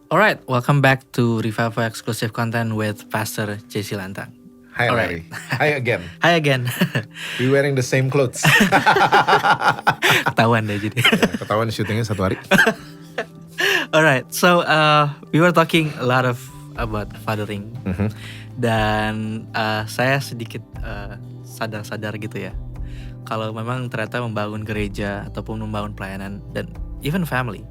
Alright, welcome back to Revival Exclusive Content with Pastor JC Lantang. Hi Alright. Larry. Hi again. Hi again. We wearing the same clothes. Ketahuan deh jadi. Ketahuan syutingnya satu hari. Alright, so we were talking a lot about fathering. Mhm. Dan saya sedikit sadar-sadar gitu ya. Kalau memang ternyata membangun gereja ataupun membangun pelayanan dan even family,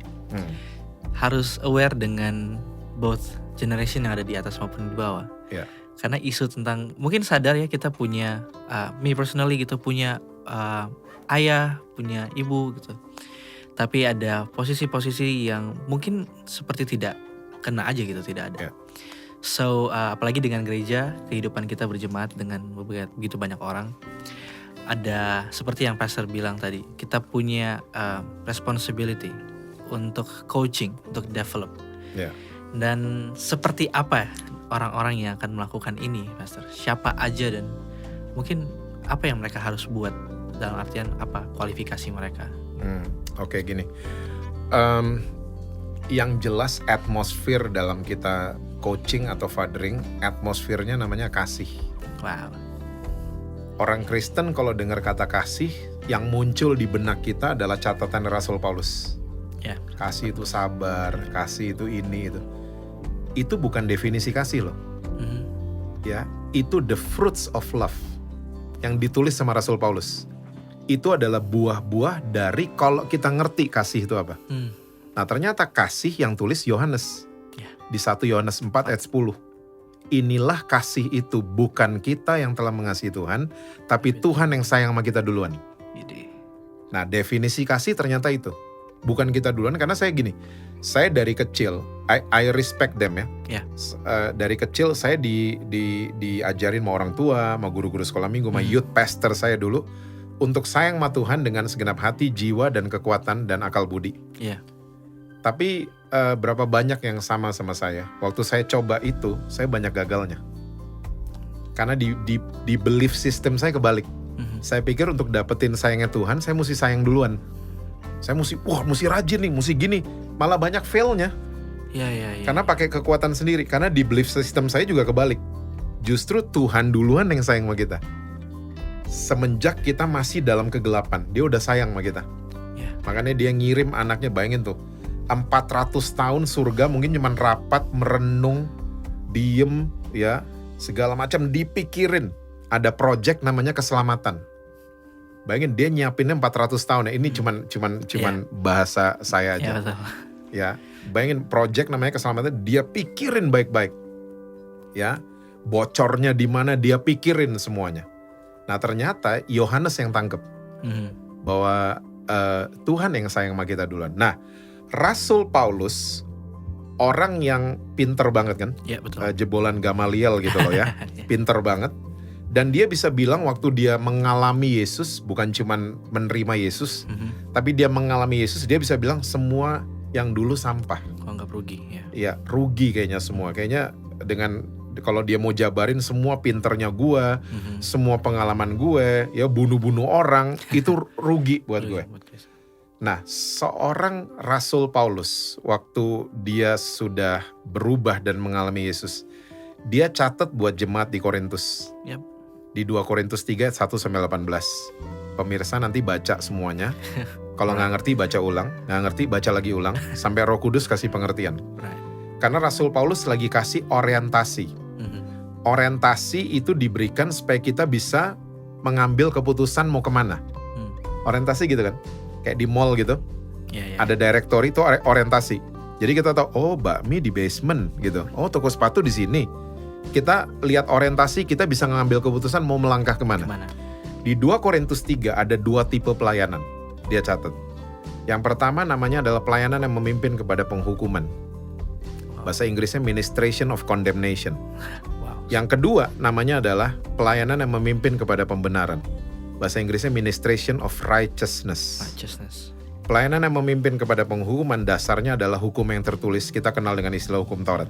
harus aware dengan both generation yang ada di atas maupun di bawah. Ya. Karena isu tentang, mungkin sadar ya kita punya, me personally gitu, punya ayah, punya ibu gitu. Tapi ada posisi-posisi yang mungkin seperti tidak kena aja gitu, tidak ada. Ya. So apalagi dengan gereja, kehidupan kita berjemaat dengan begitu banyak orang. Ada seperti yang Pastor bilang tadi, kita punya responsibility untuk coaching, untuk develop. Ya. Dan seperti apa orang-orang yang akan melakukan ini, Pastor? Siapa aja dan mungkin apa yang mereka harus buat, dalam artian apa kualifikasi mereka? Oke, gini. Yang jelas atmosfer dalam kita coaching atau fathering, atmosfernya namanya kasih. Wow. Orang Kristen kalau dengar kata kasih, yang muncul di benak kita adalah catatan Rasul Paulus. Ya. Kasih itu sabar, kasih itu ini itu. Itu bukan definisi kasih loh. Mhm. Ya, itu the fruits of love yang ditulis sama Rasul Paulus. Itu adalah buah-buah dari kalau kita ngerti kasih itu apa. Nah, ternyata kasih yang tulis Yohanes. Ya. Di 1 Yohanes 4 ayat 10. Inilah kasih itu, bukan kita yang telah mengasihi Tuhan, tapi Tuhan yang sayang sama kita duluan. Ide. Nah, definisi kasih ternyata itu. Bukan kita duluan, karena saya gini, saya dari kecil, I respect them ya. Ya. Dari kecil saya diajarin sama orang tua, sama guru-guru sekolah minggu, sama youth pastor saya dulu, untuk sayang sama Tuhan dengan segenap hati, jiwa, dan kekuatan, dan akal budi. Ya. Tapi berapa banyak yang sama saya. Waktu saya coba itu, saya banyak gagalnya. Karena di belief system saya kebalik. Saya pikir untuk dapetin sayangnya Tuhan, saya mesti sayang duluan. Saya mesti rajin nih, mesti gini. Malah banyak failnya. Ya. Karena pakai kekuatan sendiri. Karena di belief system saya juga kebalik. Justru Tuhan duluan yang sayang sama kita. Semenjak kita masih dalam kegelapan, dia udah sayang sama kita. Ya. Makanya dia ngirim anaknya, bayangin tuh. 400 tahun surga mungkin cuman rapat, merenung, diem, ya, segala macam dipikirin. Ada project namanya keselamatan. Bayangin dia nyiapinnya 400 tahun ya. Ini cuman bahasa saya aja. Ya, betul. Ya, bayangin project namanya keselamatan, dia pikirin baik-baik. Ya, bocornya di mana dia pikirin semuanya. Nah, ternyata Yohanes yang tangkep bahwa Tuhan yang sayang sama kita duluan. Nah, Rasul Paulus orang yang pinter banget kan, Ya, betul. jebolan Gamaliel gitu loh ya, pinter banget. Dan dia bisa bilang waktu dia mengalami Yesus, bukan cuman menerima Yesus, tapi dia mengalami Yesus, dia bisa bilang semua yang dulu sampah. Kok nggak rugi ya? Iya, rugi kayaknya semua. Kayaknya dengan kalau dia mau jabarin semua pinternya gue, semua pengalaman gue, ya bunuh-bunuh orang, itu rugi buat gue. Nah, seorang Rasul Paulus, waktu dia sudah berubah dan mengalami Yesus, dia catat buat jemaat di Korintus. Yep. Di 2 Korintus 3 ayat 1-18. Pemirsa nanti baca semuanya. Kalau nggak ngerti baca ulang, nggak ngerti baca lagi ulang, sampai Roh Kudus kasih pengertian. Right. Karena Rasul Paulus lagi kasih orientasi. Orientasi itu diberikan supaya kita bisa mengambil keputusan mau kemana. Orientasi gitu kan. Kayak di mall gitu, Ya. ada directory itu orientasi. Jadi kita tahu, oh bakmi di basement gitu, oh toko sepatu di sini. Kita lihat orientasi, kita bisa mengambil keputusan mau melangkah kemana. Di 2 Korintus 3 ada 2 tipe pelayanan, dia catat. Yang pertama namanya adalah pelayanan yang memimpin kepada penghukuman. Bahasa Inggrisnya ministration of condemnation. Wow. Yang kedua namanya adalah pelayanan yang memimpin kepada pembenaran. Bahasa Inggrisnya ministration of righteousness. Pelayanan yang memimpin kepada penghukuman dasarnya adalah hukum yang tertulis. Kita kenal dengan istilah hukum Taurat.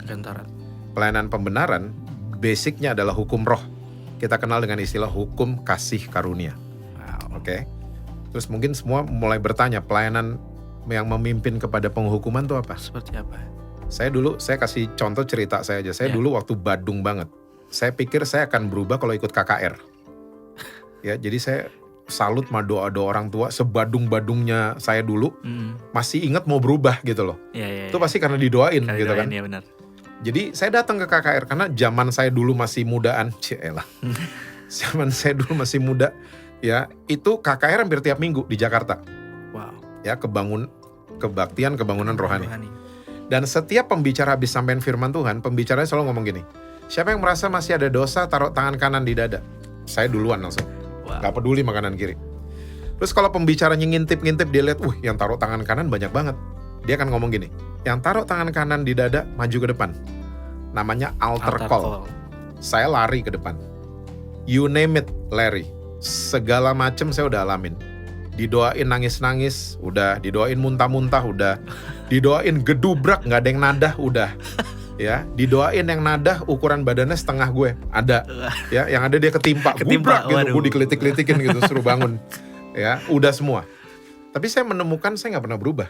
Pelayanan pembenaran basicnya adalah hukum roh. Kita kenal dengan istilah hukum kasih karunia. Wow. Oke. Terus mungkin semua mulai bertanya, pelayanan yang memimpin kepada penghukuman itu apa? Seperti apa? Saya kasih contoh cerita saya aja. Saya dulu waktu badung banget. Saya pikir saya akan berubah kalau ikut KKR. Ya, jadi saya salut sama doa-doa orang tua. Sebadung-badungnya saya dulu masih ingat mau berubah gitu loh. Itu pasti karena didoain gitu kan. Ya benar. Jadi saya datang ke KKR karena zaman saya dulu masih mudaan. Cielah. Zaman saya dulu masih muda. Ya, itu KKR hampir tiap minggu di Jakarta. Wow. Ya, kebaktian, kebangunan rohani. Dan setiap pembicara habis sampein firman Tuhan, pembicaranya selalu ngomong gini, siapa yang merasa masih ada dosa, taruh tangan kanan di dada. Saya duluan langsung. Wow. Gak peduli makanan kiri. Terus kalau pembicaranya ngintip-ngintip, dia lihat, yang taruh tangan kanan banyak banget. Dia akan ngomong gini, yang taruh tangan kanan di dada, maju ke depan. Namanya altar call. Saya lari ke depan. You name it, Larry. Segala macem saya udah alamin. Didoain nangis-nangis, udah. Didoain muntah-muntah, udah. Didoain gedubrak, gak ada yang nadah, udah. Ya, didoain yang nadah ukuran badannya setengah gue, ada. Ya, yang ada dia ketimpa gubrak gitu, gue dikelitik-kelitikin gitu, suruh bangun. Ya, udah semua. Tapi saya menemukan saya gak pernah berubah.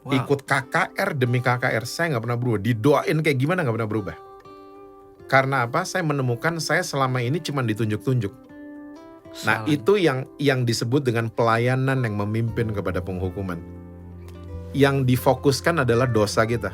Wow. Ikut KKR demi KKR, saya gak pernah berubah. Didoain kayak gimana gak pernah berubah. Karena apa? Saya menemukan saya selama ini cuma ditunjuk-tunjuk. Nah, itu yang disebut dengan pelayanan yang memimpin kepada penghukuman. Yang difokuskan adalah dosa kita.